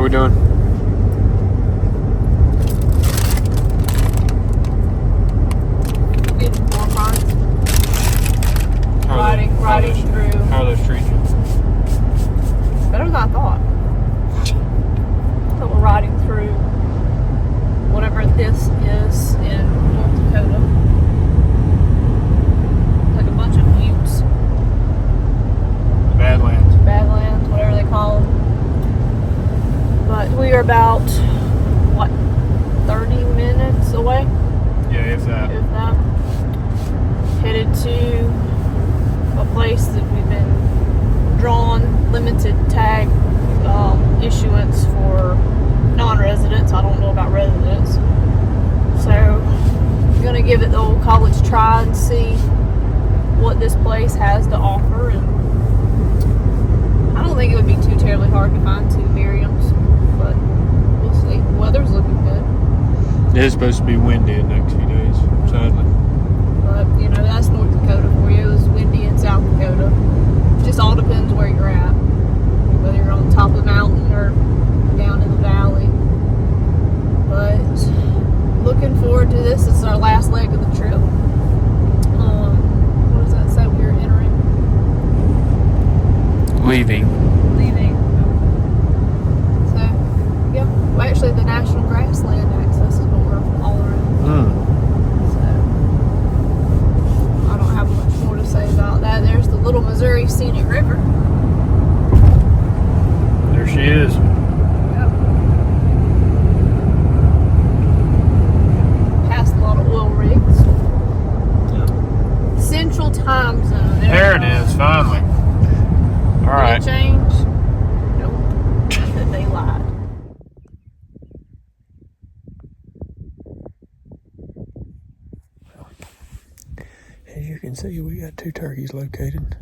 we doing? Getting more fines. Riding through. How are those treating you? Better than I thought. So we're riding through whatever this is in North Dakota. Like a bunch of buttes. Badlands, whatever they call them. But we are about, what, 30 minutes away? Yeah, if that. Headed to a place that we've been drawn limited tag issuance for non-residents. I don't know about residents. So I'm gonna give it the old college try and see what this place has to offer. And I don't think it would be too terribly hard to find two Miriams, but we'll see. The weather's looking good. It is supposed to be windy the next few days, sadly. But, you know, that's North Dakota for you. It was windy in South Dakota. It just all depends where you're at. Whether you're on top of the mountain or down in the valley. But looking forward to this. This is our last leg of the trip. What does that say we are entering? Leaving. So, yeah. Well, actually, the National Grassland access is what we're all around. So, I don't have much more to say about that. There's the Little Missouri Scenic River. There she is. Yep. Past a lot of oil rigs. Yep. Central Time Zone. There it is, finally. All right. Change? Nope. They lied. As you can see, we got two turkeys located.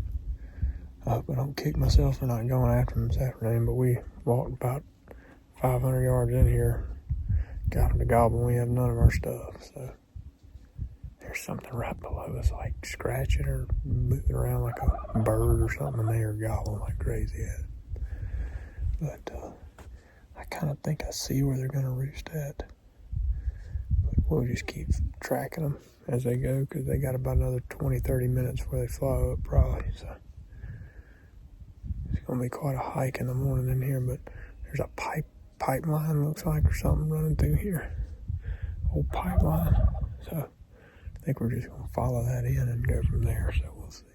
I hope I don't kick myself for not going after them this afternoon, but we walked about 500 yards in here, got them to gobble. We have none of our stuff, so there's something right below us, like scratching or moving around like a bird or something, and they are gobbling like crazy at it. But I kind of think I see where they're going to roost at. But we'll just keep tracking them as they go, because they got about another 20-30 minutes before they fly up probably. So it's going to be quite a hike in the morning in here. But there's a pipeline, looks like, or something running through here. Old pipeline. So I think we're just going to follow that in and go from there. So we'll see.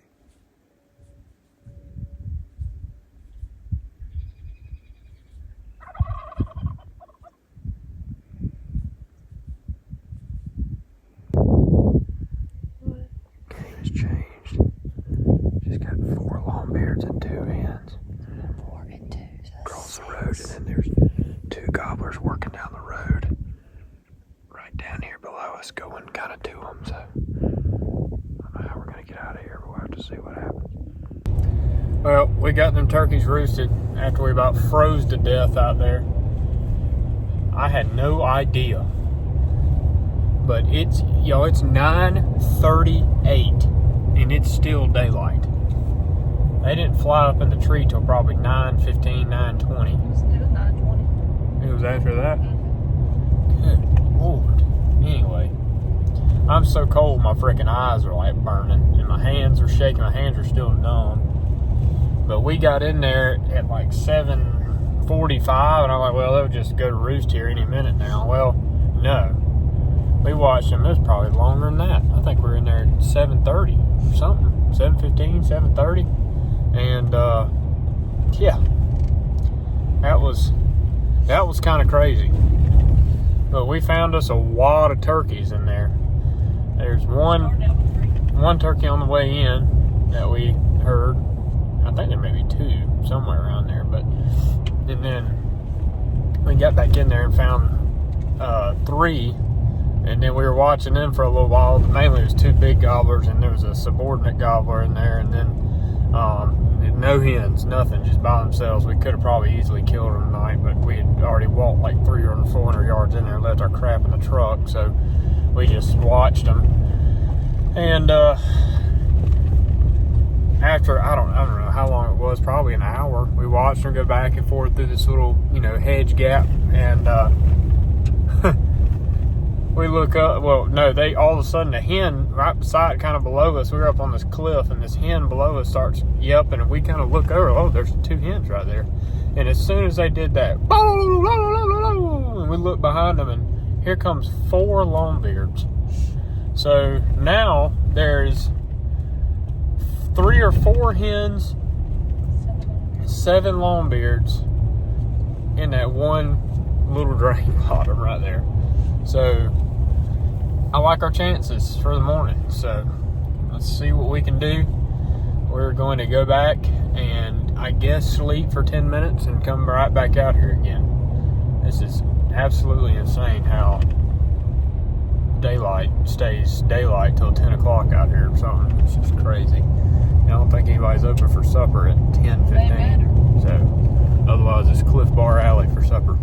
Game's changed. Just got 4 long beards and 2 hens. 4 and 2. Across the road, and then there's 2 gobblers working down the road. Right down here below us, going kind of to them. So I don't know how we're gonna get out of here, but we'll have to see what happens. Well, we got them turkeys roosted after we about froze to death out there. I had no idea. But it's 9:38 and it's still daylight. They didn't fly up in the tree till probably 9:15, 9:20. It was 9:20. It was after that? Good Lord. Anyway, I'm so cold my freaking eyes are like burning and my hands are shaking. My hands are still numb. But we got in there at like 7:45 and I'm like, well, they'll just go to roost here any minute now. Well, no. We watched them. It was probably longer than that. I think we were in there at 7:30 or something. 7:15, 7:30. And, yeah. That was kind of crazy. But we found us a wad of turkeys in there. There's one turkey on the way in that we heard. I think there may be 2 somewhere around there. And then we got back in there and found 3. And then we were watching them for a little while. Mainly it was 2 big gobblers, and there was a subordinate gobbler in there, and then no hens, nothing, just by themselves. We could have probably easily killed them tonight, but we had already walked like 300 or 400 yards in there and left our crap in the truck, so we just watched them. And after I don't know how long it was, probably an hour, we watched her go back and forth through this little, hedge gap, and we look up. Well, no, they all of a sudden, a hen right beside, kind of below us. We were up on this cliff, and this hen below us starts yelping, and we kind of look over. Oh, there's 2 hens right there. And as soon as they did that, and we look behind them, and here comes 4 longbeards. So now there's 3 or 4 hens, 7 longbeards in that one little drain bottom right there. So I like our chances for the morning. So let's see what we can do. We're going to go back and I guess sleep for 10 minutes and come right back out here again. This is absolutely insane how daylight stays daylight till 10 o'clock out here or something. It's just crazy. I don't think anybody's open for supper at 10:15. So otherwise it's Cliff Bar Alley for supper.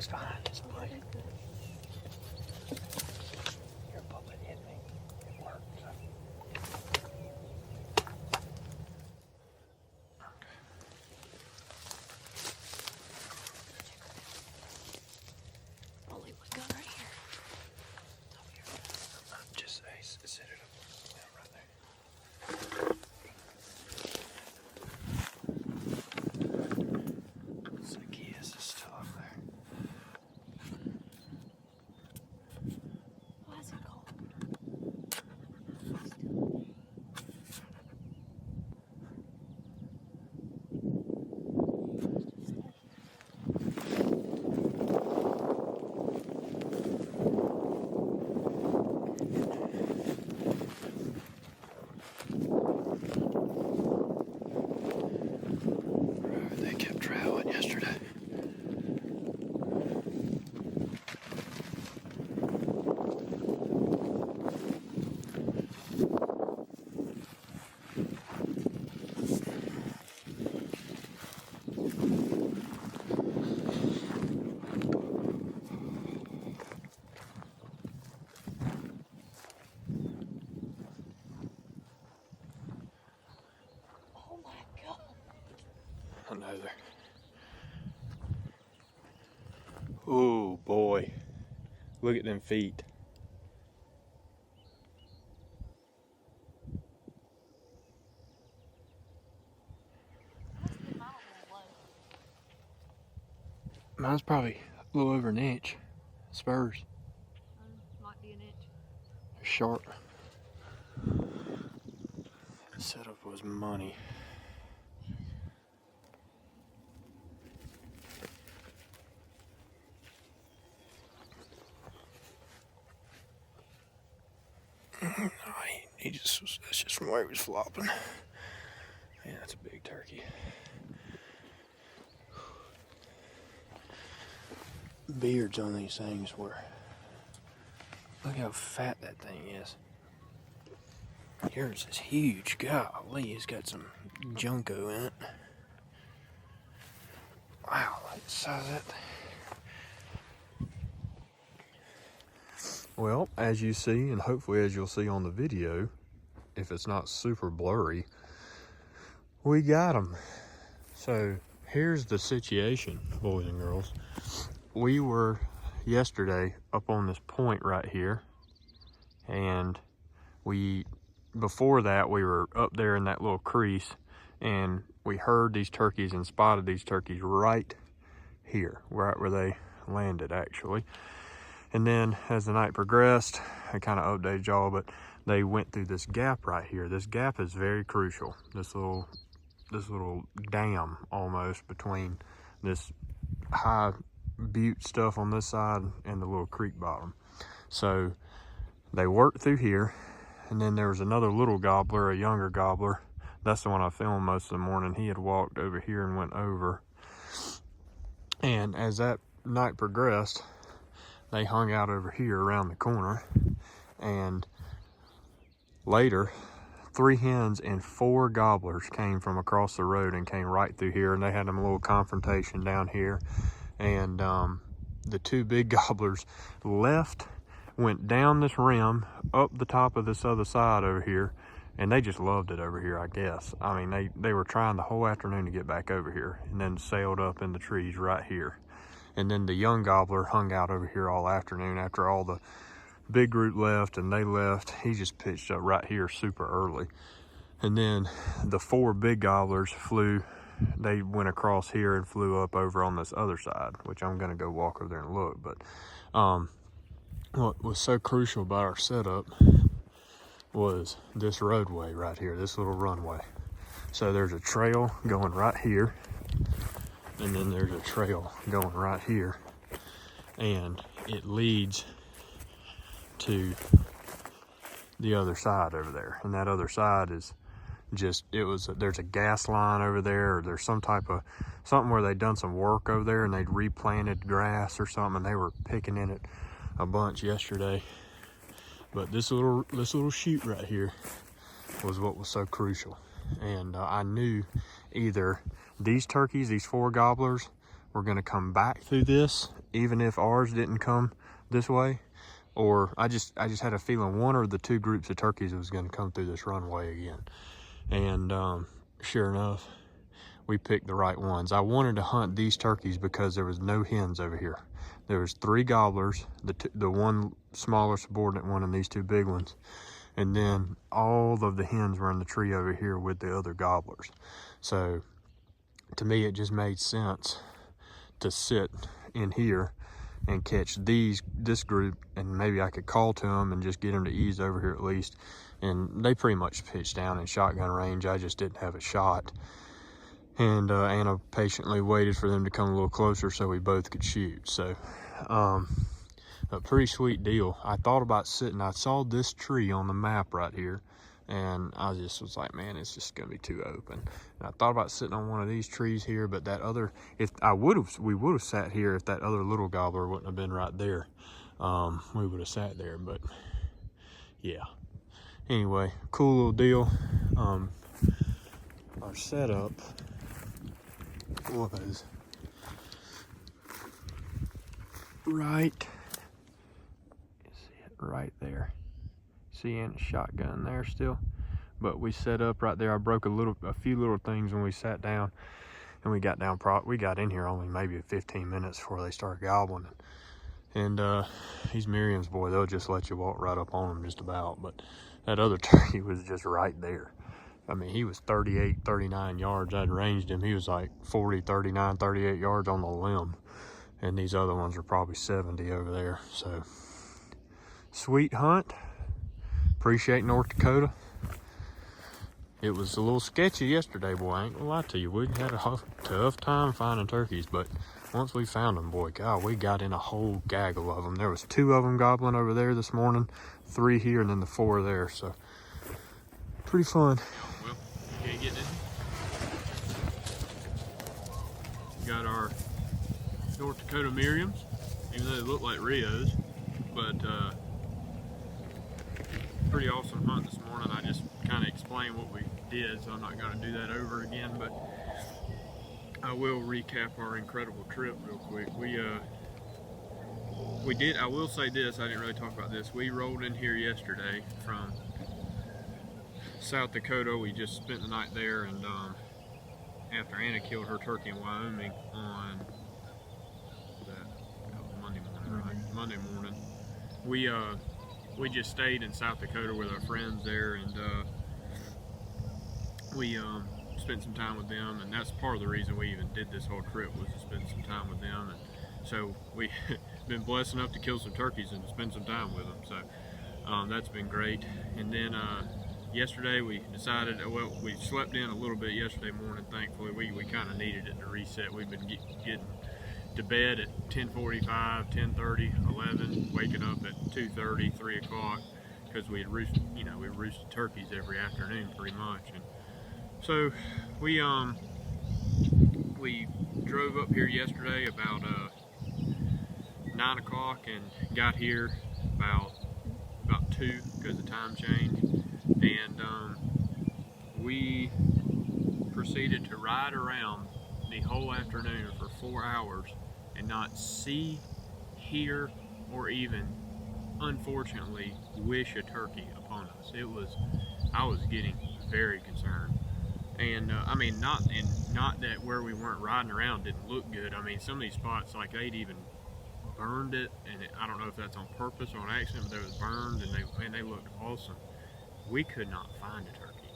it's fine. It's fine. Your bullet hit me. It worked. I'll leave my gun right here. Just set it up. Yeah, right there. It's like he is still up there. Why is it cold? They kept traveling yesterday. Oh my god. Another. Oh boy. Look at them feet. Mine's probably a little over an inch. Spurs. Might be an inch. They're sharp. The setup was money. He just was, that's just from where he was flopping. Yeah, that's a big turkey. Beards on these things were. Look how fat that thing is. Yours is huge. Golly, it's got some junko in it. Wow, look at the size of that thing. Well, as you see, and hopefully as you'll see on the video, if it's not super blurry, we got them. So here's the situation, boys and girls. We were yesterday up on this point right here, and before that we were up there in that little crease, and we heard these turkeys and spotted these turkeys right here, right where they landed actually. And then as the night progressed, I kind of updated y'all, but they went through this gap right here. This gap is very crucial. This little dam almost between this high butte stuff on this side and the little creek bottom. So they worked through here, and then there was another little gobbler, a younger gobbler. That's the one I filmed most of the morning. He had walked over here and went over. And as that night progressed, they hung out over here around the corner. And later, 3 hens and 4 gobblers came from across the road and came right through here, and they had them a little confrontation down here. And the 2 big gobblers left, went down this rim, up the top of this other side over here, and they just loved it over here, I guess. I mean, they were trying the whole afternoon to get back over here, and then sailed up in the trees right here. And then the young gobbler hung out over here all afternoon after all the big group left and they left. He just pitched up right here super early. And then the 4 big gobblers they went across here and flew up over on this other side, which I'm gonna go walk over there and look. But what was so crucial about our setup was this roadway right here, this little runway. So there's a trail going right here, and then there's a trail going right here, and it leads to the other side over there. And that other side is just, there's a gas line over there, or there's something where they'd done some work over there and they'd replanted grass or something, and they were picking in it a bunch yesterday. But this little chute right here was what was so crucial. And I knew either these turkeys, these 4 gobblers, were gonna come back through this even if ours didn't come this way, or I just had a feeling one or the two groups of turkeys was going to come through this runway again. And sure enough, we picked the right ones. I wanted to hunt these turkeys because there was no hens over here. There was 3 gobblers, the one smaller subordinate one and these 2 big ones. And then all of the hens were in the tree over here with the other gobblers. So to me, it just made sense to sit in here and catch this group, and maybe I could call to them and just get them to ease over here at least. And they pretty much pitched down in shotgun range. I just didn't have a shot. And Anna patiently waited for them to come a little closer so we both could shoot. So a pretty sweet deal. I thought about sitting, I saw this tree on the map right here, and I just was like, man, it's just gonna be too open. And I thought about sitting on one of these trees here, but that other, we would have sat here if that other little gobbler wouldn't have been right there. We would have sat there, but yeah. Anyway, cool little deal. Our setup was right there. See Anna's shotgun there still, but we set up right there. I broke a few little things when we sat down, and we got in here only maybe 15 minutes before they started gobbling. And these Miriam's, boy, they'll just let you walk right up on them just about. But that other turkey was just right there. I mean, he was 38, 39 yards. I'd ranged him. He was like 40, 39, 38 yards on the limb. And these other ones are probably 70 over there. So, sweet hunt. Appreciate North Dakota. It was a little sketchy yesterday, boy. I ain't gonna lie to you. We had a tough time finding turkeys, but once we found them, boy, God, we got in a whole gaggle of them. There was 2 of them gobbling over there this morning, 3 here, and then the 4 there. So, pretty fun. Well, you can't get it. Got our North Dakota Miriams, even though they look like Rios, but pretty awesome hunt this morning. I just kind of explained what we did, so I'm not going to do that over again, but I will recap our incredible trip real quick. We did, I will say this, I didn't really talk about this. We rolled in here yesterday from South Dakota. We just spent the night there, and after Anna killed her turkey in Wyoming on Monday morning, right? Monday morning, we just stayed in South Dakota with our friends there, and we spent some time with them, and that's part of the reason we even did this whole trip, was to spend some time with them. And so we've been blessed enough to kill some turkeys and to spend some time with them, so that's been great. And then yesterday we decided, well, we slept in a little bit yesterday morning. Thankfully, we kind of needed it to reset. We've been getting to bed at 10:45, 10:30, 11, waking up at 2:30, 3 o'clock, because we had roosted, we roosted turkeys every afternoon pretty much. And so we drove up here yesterday about 9 o'clock and got here about 2 because the time changed. And we proceeded to ride around the whole afternoon for 4 hours and not see, hear, or even, unfortunately, wish a turkey upon us. I was getting very concerned. And I mean, not that where we weren't riding around didn't look good. I mean, some of these spots, like, they'd even burned it, and I don't know if that's on purpose or on accident, but they was burned, and they looked awesome. We could not find a turkey.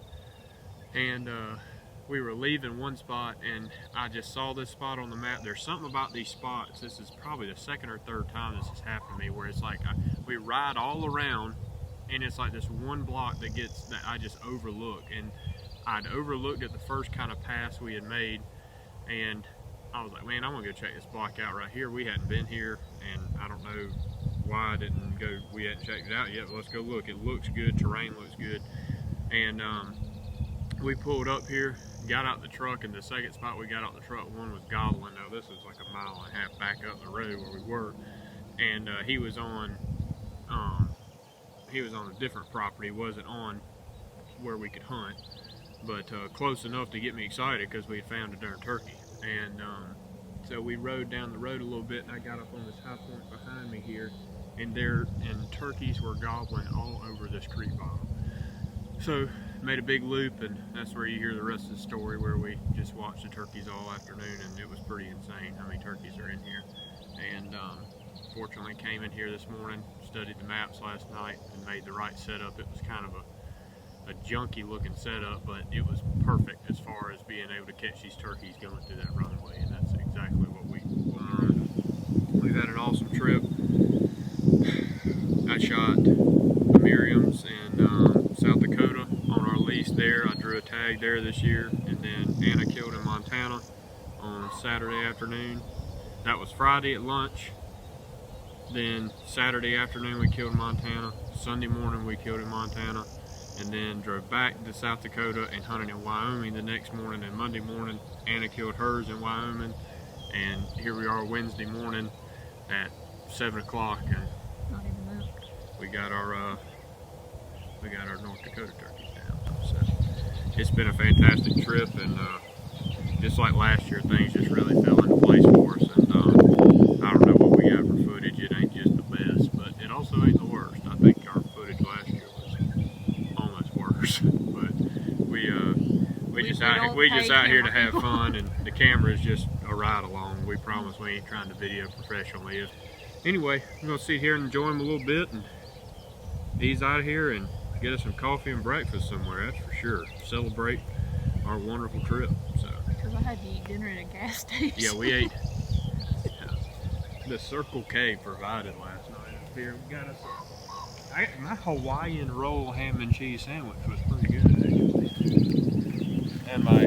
And we were leaving one spot, and I just saw this spot on the map. There's something about these spots. This is probably the 2nd or 3rd time this has happened to me, where it's like we ride all around, and it's like this one block that I just overlook. And I'd overlooked at the first kind of pass we had made, and I was like, man, I'm gonna go check this block out right here. We hadn't been here, and I don't know why we hadn't checked it out yet, but let's go look. It looks good, terrain looks good. And we pulled up here, got out the truck, and the second spot we got out the truck, one was gobbling. Now this is like a mile and a half back up the road where we were, and he was on a different property, wasn't on where we could hunt, but close enough to get me excited because we had found a darn turkey. And So we rode down the road a little bit, and I got up on this high point behind me here, and turkeys were gobbling all over this creek bottom. So made a big loop, and that's where you hear the rest of the story, where we just watched the turkeys all afternoon, and it was pretty insane how many turkeys are in here. And fortunately came in here this morning, studied the maps last night, and made the right setup. It was kind of a junky looking setup, but it was perfect as far as being able to catch these turkeys going through that runway, and that's exactly what we wanted. We've had an awesome trip. I shot the Miriams in South Dakota on our lease there. I drew a tag there this year, and then Anna killed in Montana on Saturday afternoon. That was Friday at lunch. Then Saturday afternoon we killed in Montana. Sunday morning we killed in Montana, and then drove back to South Dakota and hunted in Wyoming the next morning. And Monday morning Anna killed hers in Wyoming, and here we are Wednesday morning at 7 o'clock, and Not even that. we got our North Dakota turkeys down. So it's been a fantastic trip, and just like last year, things just really fell into place for us. And I don't know what we got for footage. It ain't just the best, but it also ain't the worst. I think our footage last year was almost worse. But we just out here to have fun, and the camera is just a ride along. We promise we ain't trying to video professionally. Anyway, I'm gonna sit here and enjoy them a little bit, and ease out of here and get us some coffee and breakfast somewhere. That's for sure. Celebrate our wonderful trip. So. Because I had to eat dinner at a gas station. Yeah, we ate. The Circle K provided last night up here. We got us my Hawaiian roll ham and cheese sandwich was pretty good, actually. And my